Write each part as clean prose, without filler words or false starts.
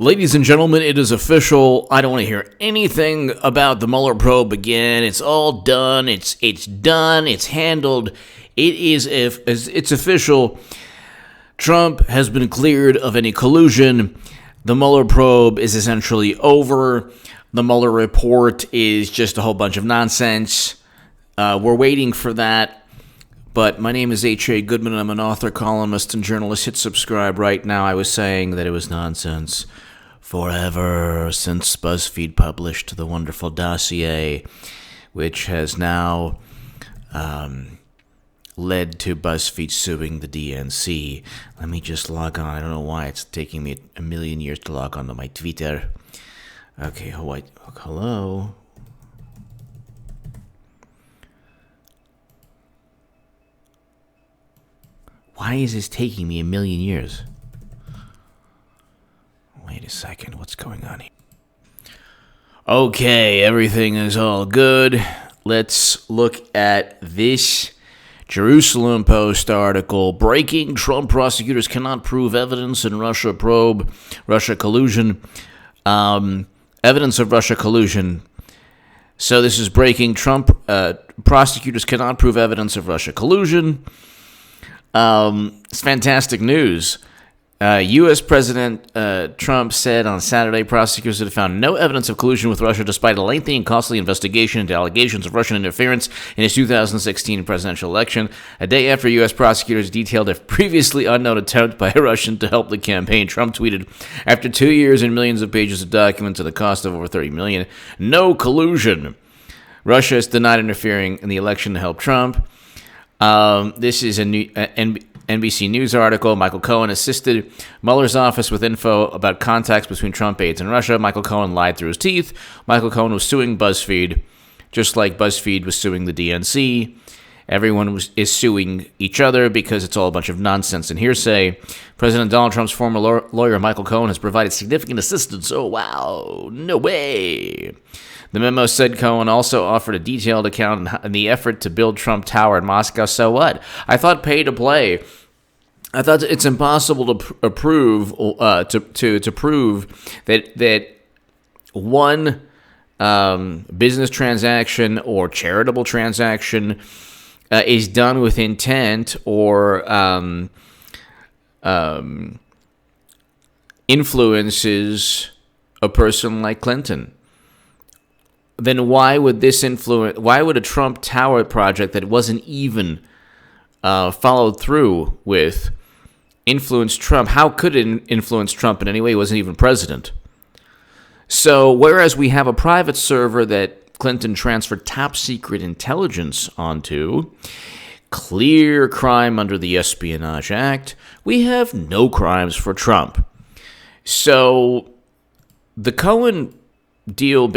Ladies and gentlemen, it is official. I don't want to hear anything about the Mueller probe again. It's all done. It's done. It's handled. It's official. Trump has been cleared of any collusion. The Mueller probe is essentially over. The Mueller report is just a whole bunch of nonsense. We're waiting for that. But my name is H.A. Goodman. I'm an author, columnist, and journalist. Hit subscribe right now. I was saying that it was nonsense forever since BuzzFeed published the wonderful dossier, which has now led to BuzzFeed suing the DNC. Let me just log on. I don't know why it's taking me a million years to log on to my Twitter. Okay, hello. Why is this taking me a million years? Wait a second, what's going on here? Okay, everything is all good. Let's look at this Jerusalem Post article. Breaking: Trump prosecutors cannot prove evidence in Russia probe. Russia collusion. Evidence of Russia collusion. So this is breaking. Trump prosecutors cannot prove evidence of Russia collusion. It's fantastic news. U.S. President Trump said on Saturday prosecutors had found no evidence of collusion with Russia despite a lengthy and costly investigation into allegations of Russian interference in his 2016 presidential election, a day after U.S. prosecutors detailed a previously unknown attempt by a Russian to help the campaign. Trump tweeted, after 2 years and millions of pages of documents at a cost of over $30 million, no collusion. Russia has denied interfering in the election to help Trump. This is a new NBC News article. Michael Cohen assisted Mueller's office with info about contacts between Trump aides and Russia. Michael Cohen lied through his teeth. Michael Cohen was suing BuzzFeed, just like BuzzFeed was suing the DNC. Everyone is suing each other because it's all a bunch of nonsense and hearsay. President Donald Trump's former lawyer, Michael Cohen, has provided significant assistance. Oh, wow. No way. The memo said Cohen also offered a detailed account in the effort to build Trump Tower in Moscow. So what? I thought pay to play. I thought it's impossible to prove that one business transaction or charitable transaction is done with intent or influences a person like Clinton. Then why would a Trump Tower project that wasn't even followed through with influence Trump? How could it influence Trump in any way? He wasn't even president. So whereas we have a private server that Clinton transferred top secret intelligence onto, clear crime under the Espionage Act, we have no crimes for Trump. So the Cohen deal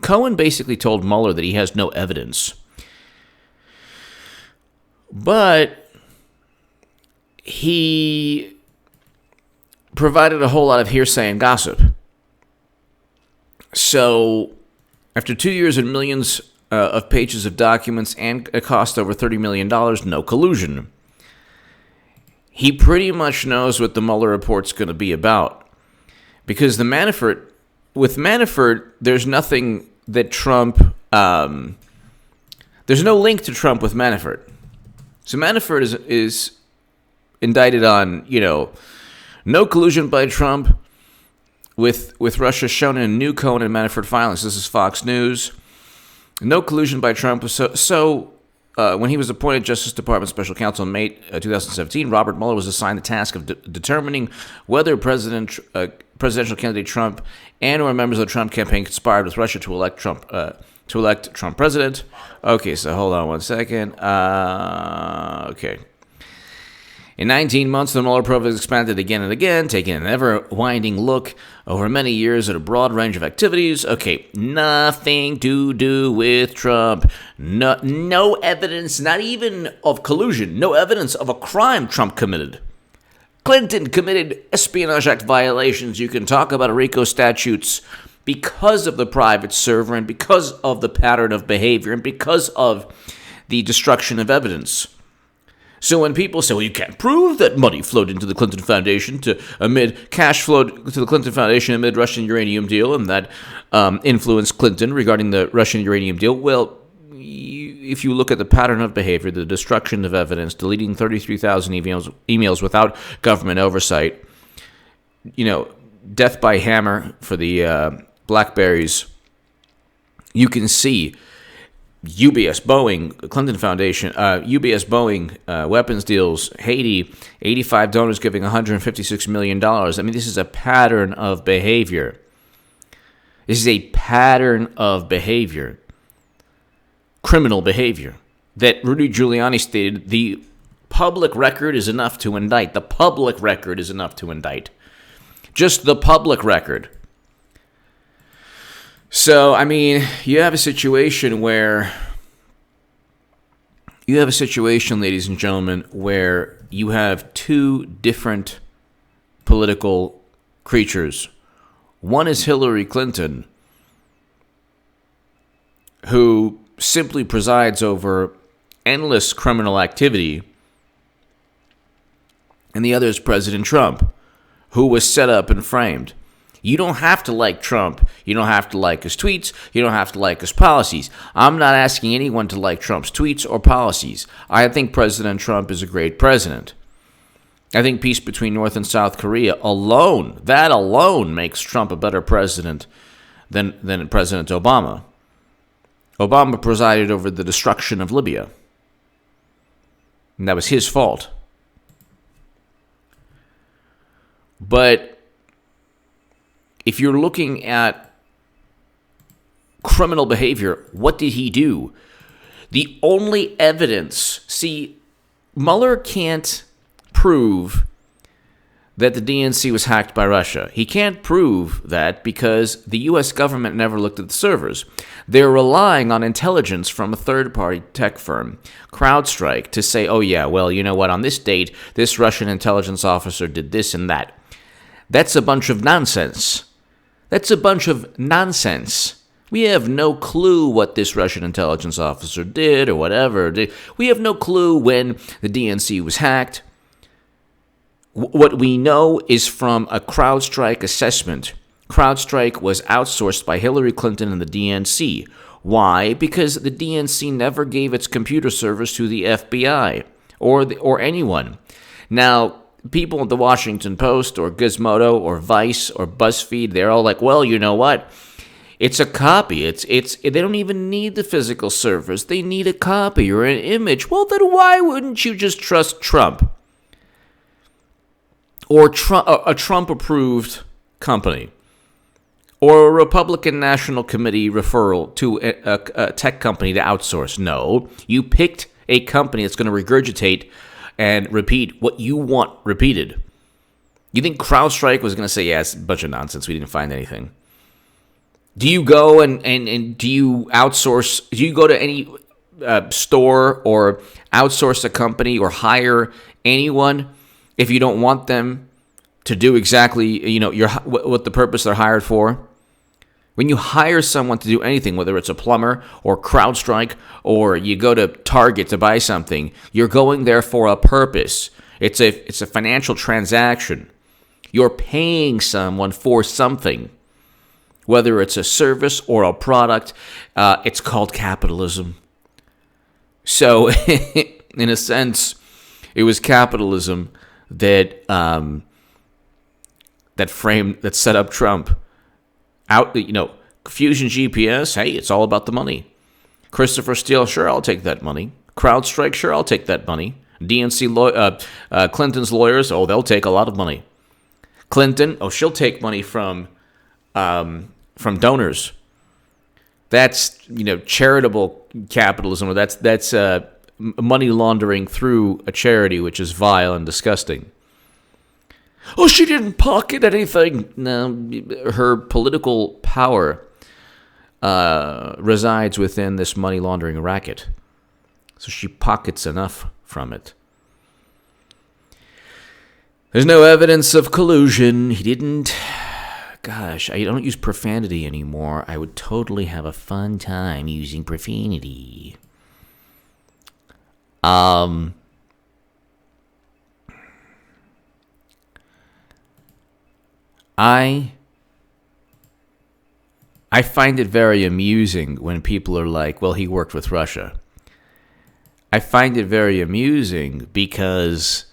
Cohen basically told Mueller that he has no evidence. But he provided a whole lot of hearsay and gossip. So after 2 years and millions of pages of documents and a cost over $30 million, no collusion. He pretty much knows what the Mueller report's going to be about. Because with Manafort, there's nothing that Trump, there's no link to Trump with Manafort. So Manafort is indicted on, no collusion by Trump with Russia shown in new Cohen and Manafort filings. This is Fox News. No collusion by Trump. So when he was appointed Justice Department Special Counsel in May 2017, Robert Mueller was assigned the task of determining whether presidential candidate Trump and or members of the Trump campaign conspired with Russia to elect Trump president. Okay, so hold on one second. Okay. In 19 months, the Mueller probe has expanded again and again, taking an ever-winding look over many years at a broad range of activities. Okay, nothing to do with Trump. No evidence, not even of collusion. No evidence of a crime Trump committed. Clinton committed Espionage Act violations. You can talk about RICO statutes because of the private server and because of the pattern of behavior and because of the destruction of evidence. So when people say, well, you can't prove that money flowed into the Clinton Foundation cash flowed to the Clinton Foundation amid Russian uranium deal, and that influenced Clinton regarding the Russian uranium deal, well, if you look at the pattern of behavior, the destruction of evidence, deleting 33,000 emails without government oversight, death by hammer for the Blackberries, you can see UBS Boeing, Clinton Foundation, UBS Boeing, weapons deals, Haiti, 85 donors giving $156 million. I mean, this is a pattern of behavior. This is a pattern of behavior. Criminal behavior. That Rudy Giuliani stated, the public record is enough to indict. The public record is enough to indict. Just the public record. So, I mean, you have a situation, ladies and gentlemen, where you have two different political creatures. One is Hillary Clinton, who simply presides over endless criminal activity, and the other is President Trump, who was set up and framed. You don't have to like Trump. You don't have to like his tweets. You don't have to like his policies. I'm not asking anyone to like Trump's tweets or policies. I think President Trump is a great president. I think peace between North and South Korea alone makes Trump a better president than President Obama. Obama presided over the destruction of Libya, and that was his fault. But if you're looking at criminal behavior, what did he do? The only evidence, Mueller can't prove that the DNC was hacked by Russia. He can't prove that because the U.S. government never looked at the servers. They're relying on intelligence from a third-party tech firm, CrowdStrike, to say, oh yeah, well, you know what, on this date, this Russian intelligence officer did this and that. That's a bunch of nonsense. We have no clue what this Russian intelligence officer did or whatever. We have no clue when the DNC was hacked. What we know is from a CrowdStrike assessment. CrowdStrike was outsourced by Hillary Clinton and the DNC. Why? Because the DNC never gave its computer servers to the FBI or anyone. Now, people at the Washington Post or Gizmodo or Vice or BuzzFeed, they're all like, well, you know what? It's a copy. They don't even need the physical servers. They need a copy or an image. Well, then why wouldn't you just trust Trump? Or a Trump-approved company? Or a Republican National Committee referral to a tech company to outsource? No. You picked a company that's going to regurgitate and repeat what you want repeated. You think CrowdStrike was going to say, yeah, it's a bunch of nonsense, we didn't find anything? Do you go and do you outsource, do you go to any store or outsource a company or hire anyone if you don't want them to do exactly, what the purpose they're hired for? When you hire someone to do anything, whether it's a plumber or CrowdStrike or you go to Target to buy something, you're going there for a purpose. It's a financial transaction. You're paying someone for something, whether it's a service or a product. It's called capitalism. So, in a sense, it was capitalism that set up Trump. Fusion GPS, hey, it's all about the money. Christopher Steele, sure, I'll take that money. CrowdStrike, sure, I'll take that money. DNC, Clinton's lawyers, oh, they'll take a lot of money. Clinton, oh, she'll take money from donors. That's, charitable capitalism, or that's money laundering through a charity, which is vile and disgusting. Oh, she didn't pocket anything. No, her political power resides within this money laundering racket. So she pockets enough from it. There's no evidence of collusion. He didn't. Gosh, I don't use profanity anymore. I would totally have a fun time using profanity. I find it very amusing when people are like, well, he worked with Russia. I find it very amusing because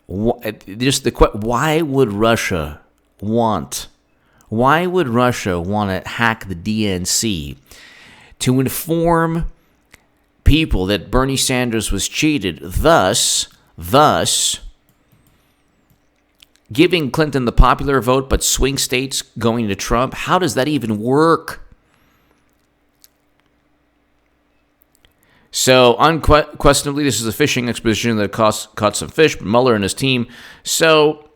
why would Russia want to hack the DNC to inform people that Bernie Sanders was cheated, thus giving Clinton the popular vote, but swing states going to Trump? How does that even work? So, unquestionably, this is a fishing expedition that caught some fish, but Mueller and his team. So,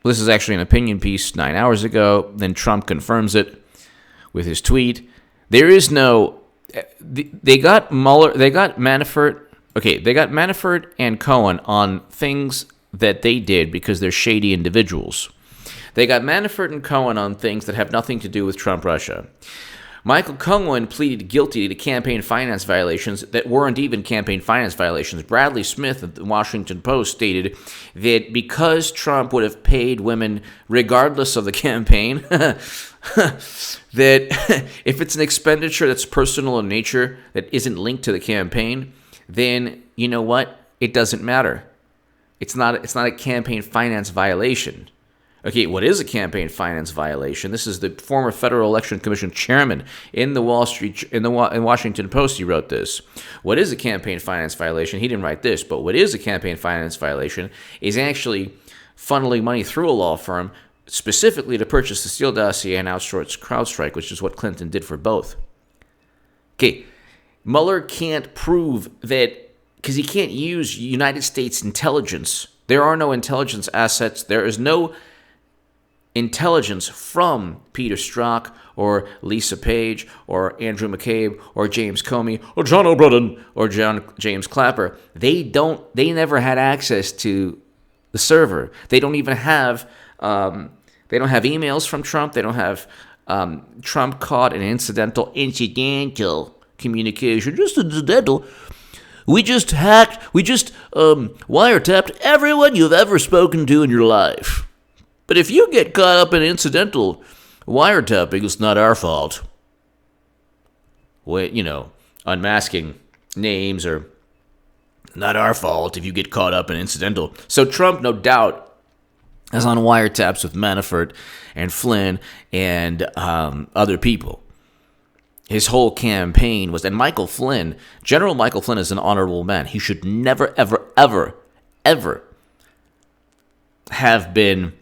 this is actually an opinion piece 9 hours ago. Then Trump confirms it with his tweet. There is no... They got Mueller... They got Manafort... Okay, they got Manafort and Cohen on things that they did because they're shady individuals. They got Manafort and Cohen on things that have nothing to do with Trump-Russia. Michael Cohen pleaded guilty to campaign finance violations that weren't even campaign finance violations. Bradley Smith of the Washington Post stated that because Trump would have paid women regardless of the campaign, that if it's an expenditure that's personal in nature, that isn't linked to the campaign, then you know what? It doesn't matter. It's not a campaign finance violation. Okay, what is a campaign finance violation? This is the former Federal Election Commission chairman in the Washington Post. He wrote this. What is a campaign finance violation? He didn't write this, but what is a campaign finance violation is actually funneling money through a law firm specifically to purchase the Steele dossier and outsource CrowdStrike, which is what Clinton did for both. Okay, Mueller can't prove that because he can't use United States intelligence. There are no intelligence assets. There is no intelligence from Peter Strzok or Lisa Page or Andrew McCabe or James Comey or John O'Brien or James Clapper. They never had access to the server. They don't even have emails from Trump. They don't have Trump caught an incidental communication, just incidental. We just wiretapped everyone you've ever spoken to in your life. But if you get caught up in incidental wiretapping, it's not our fault. Unmasking names are not our fault if you get caught up in incidental. So Trump, no doubt, is on wiretaps with Manafort and Flynn and other people. His whole campaign was, and General Michael Flynn is an honorable man. He should never, ever, ever, ever have been...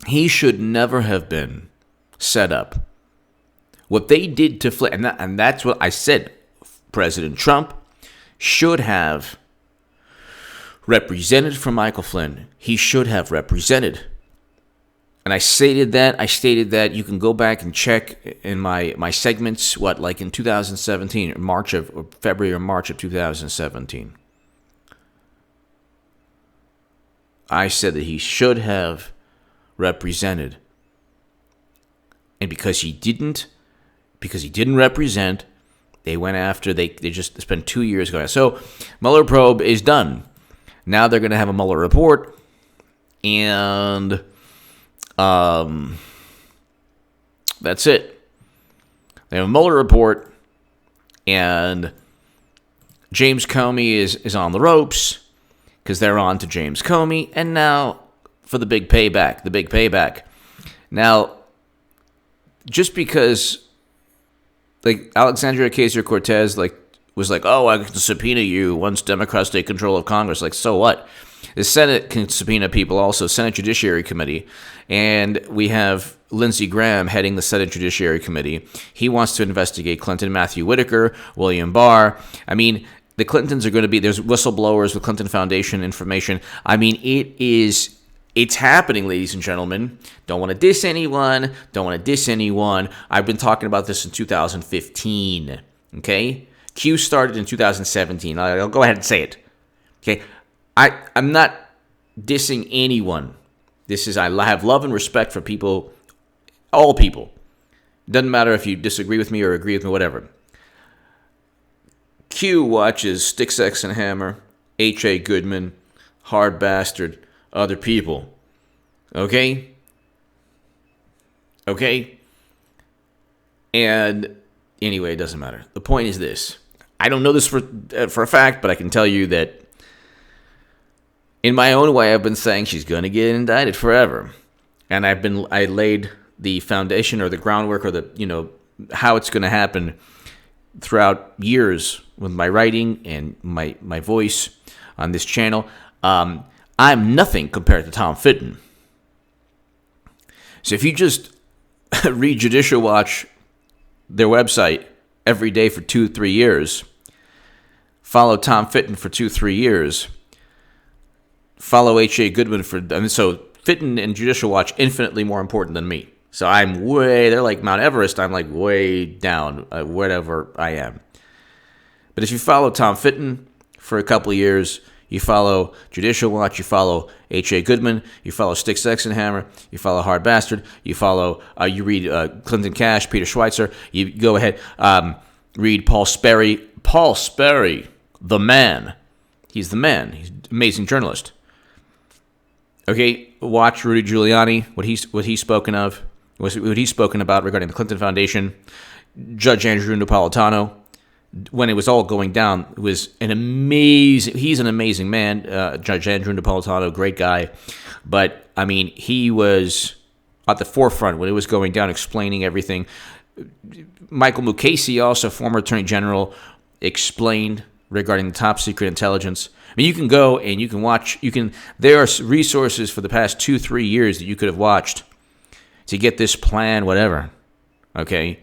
He should never have been set up. What they did to Flynn, and that's what I said, President Trump should have represented from Michael Flynn. He should have represented. And I stated that. You can go back and check in my segments, like in 2017, February or March of 2017. I said that he should have represented. And because he didn't represent, they went after, they just spent 2 years going. So Mueller probe is done. Now they're going to have a Mueller report, and that's it. They have a Mueller report, and James Comey is on the ropes because they're on to James Comey, and now for the big payback. Now, just because Alexandria Ocasio-Cortez was oh, I can subpoena you once Democrats take control of Congress. So what? The Senate can subpoena people also, Senate Judiciary Committee. And we have Lindsey Graham heading the Senate Judiciary Committee. He wants to investigate Clinton, Matthew Whitaker, William Barr. I mean, the Clintons are going to be, there's whistleblowers with Clinton Foundation information. I mean, it's happening, ladies and gentlemen. Don't want to diss anyone. I've been talking about this in 2015, okay? Q started in 2017. I'll go ahead and say it, okay? I'm not dissing anyone. I have love and respect for people, all people. Doesn't matter if you disagree with me or agree with me, whatever. Q watches Stick, Sex, and Hammer, H.A. Goodman, Hard Bastard, other people. Okay? Okay? And anyway, it doesn't matter. The point is this. I don't know this for a fact, but I can tell you that in my own way, I've been saying she's going to get indicted forever. And I laid the foundation or the groundwork or the, how it's going to happen throughout years with my writing and my voice on this channel. I'm nothing compared to Tom Fitton. So if you just read Judicial Watch, their website, every day for 2-3 years, follow Tom Fitton for 2-3 years, follow H.A. Goodman so Fitton and Judicial Watch infinitely more important than me. So they're like Mount Everest, I'm like way down, whatever I am. But if you follow Tom Fitton for a couple of years, you follow Judicial Watch, you follow H.A. Goodman, you follow Stick Sexenhammer, you follow Hard Bastard, you read Clinton Cash, Peter Schweitzer, you go ahead, read Paul Sperry. Paul Sperry, the man. He's the man. He's an amazing journalist. Okay, watch Rudy Giuliani, what he's spoken of, what he's spoken about regarding the Clinton Foundation. Judge Andrew Napolitano, when it was all going down, he's an amazing man, Judge Andrew Napolitano, great guy. But, I mean, he was at the forefront when it was going down, explaining everything. Michael Mukasey, also former Attorney General, explained regarding the top secret intelligence. I mean, you can go and you can watch. There are resources for the past 2-3 years that you could have watched to get this plan, whatever. Okay,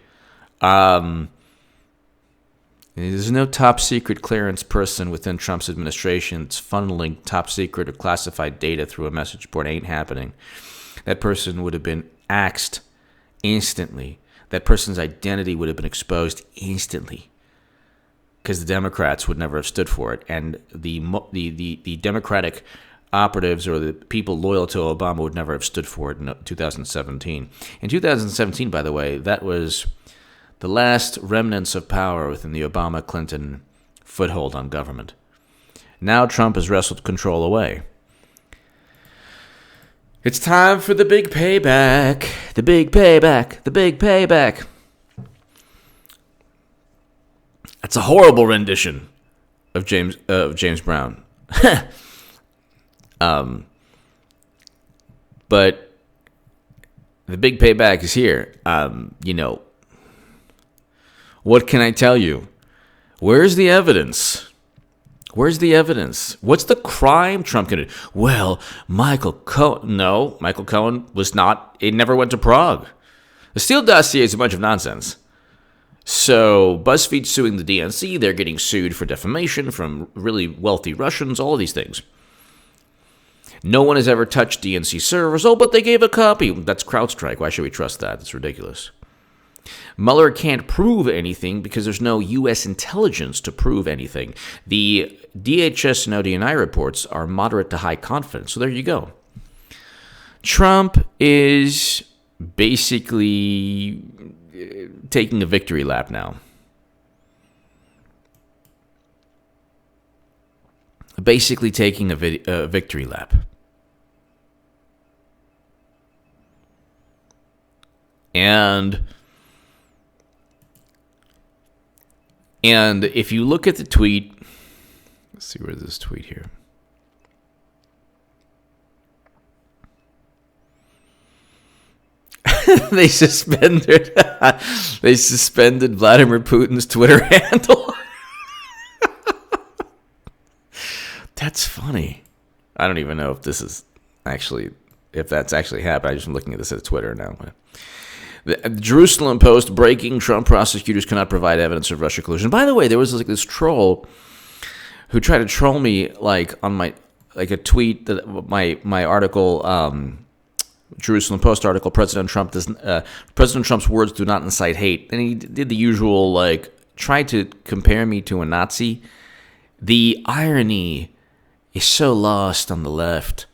there's no top secret clearance person within Trump's administration that's funneling top secret or classified data through a message board. Ain't happening. That person would have been axed instantly. That person's identity would have been exposed instantly, because the Democrats would never have stood for it, and the Democratic operatives or the people loyal to Obama would never have stood for it in 2017. In 2017, by the way, that was the last remnants of power within the Obama-Clinton foothold on government. Now Trump has wrestled control away. It's time for the big payback. The big payback. The big payback. That's a horrible rendition of James Brown. But the big payback is here. What can I tell you? Where's the evidence? Where's the evidence? What's the crime Trump committed? Well, Michael Cohen. No, Michael Cohen was not. It never went to Prague. The Steele dossier is a bunch of nonsense. So BuzzFeed's suing the DNC. They're getting sued for defamation from really wealthy Russians, all of these things. No one has ever touched DNC servers. Oh, but they gave a copy. That's CrowdStrike. Why should we trust that? It's ridiculous. Mueller can't prove anything because there's no U.S. intelligence to prove anything. The DHS and ODNI reports are moderate to high confidence. So there you go. Trump is basically taking a victory lap now. Basically taking a victory lap. And if you look at the tweet, let's see, where's this tweet here? They suspended Vladimir Putin's Twitter handle. That's funny. I don't even know if that's actually happened. I'm just looking at this at Twitter now. The Jerusalem Post, breaking: Trump prosecutors cannot provide evidence of Russia collusion. By the way, there was this troll who tried to troll me on a tweet that my article, Jerusalem Post article, President Trump's words do not incite hate. And he did the usual, try to compare me to a Nazi. The irony is so lost on the left.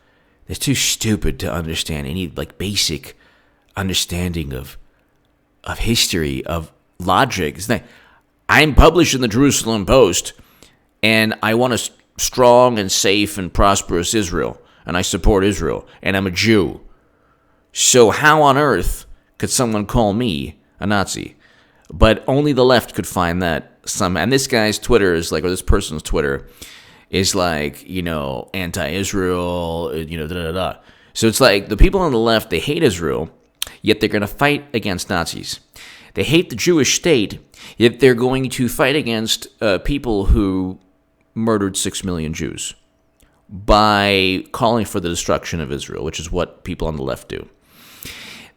They're too stupid to understand any basic understanding of history, of logic. I'm published in the Jerusalem Post, and I want a strong and safe and prosperous Israel. and I support Israel, and I'm a Jew. So how on earth could someone call me a Nazi? But only the left could find that and this guy's Twitter is like, or this person's Twitter is like, anti-Israel, da-da-da. So it's like the people on the left, they hate Israel, yet they're going to fight against Nazis. They hate the Jewish state, yet they're going to fight against people who murdered 6 million Jews by calling for the destruction of Israel, which is what people on the left do.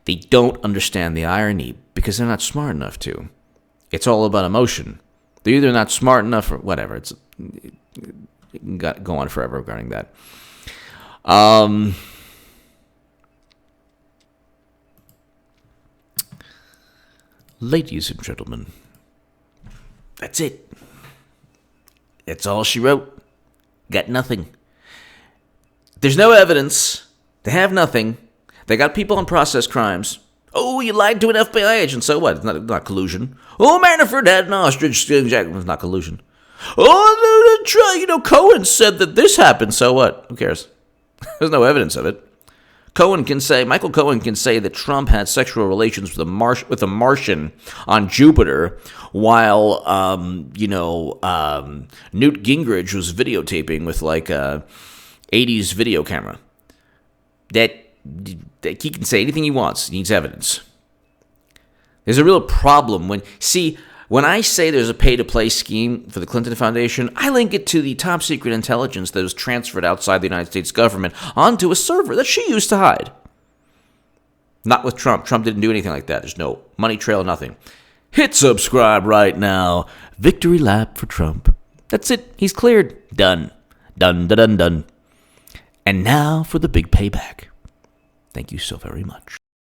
They don't understand the irony because they're not smart enough to. It's all about emotion. They're either not smart enough or whatever. It can go on forever regarding that. Ladies and gentlemen, that's it. That's all she wrote. Got nothing. There's no evidence. They have nothing. They got people on process crimes. Oh, you lied to an FBI agent. So what? It's not collusion. Oh, Manafort had an ostrich skin jacket. It's not collusion. Oh, Cohen said that this happened. So what? Who cares? There's no evidence of it. Michael Cohen can say that Trump had sexual relations with a Martian on Jupiter, while Newt Gingrich was videotaping with like a 80s video camera. That he can say anything he wants. He needs evidence. There's a real problem when I say there's a pay-to-play scheme for the Clinton Foundation, I link it to the top-secret intelligence that was transferred outside the United States government onto a server that she used to hide. Not with Trump. Trump didn't do anything like that. There's no money trail, nothing. Hit subscribe right now. Victory lap for Trump. That's it. He's cleared. Done. Done, done, done, done. And now for the big payback. Thank you so very much.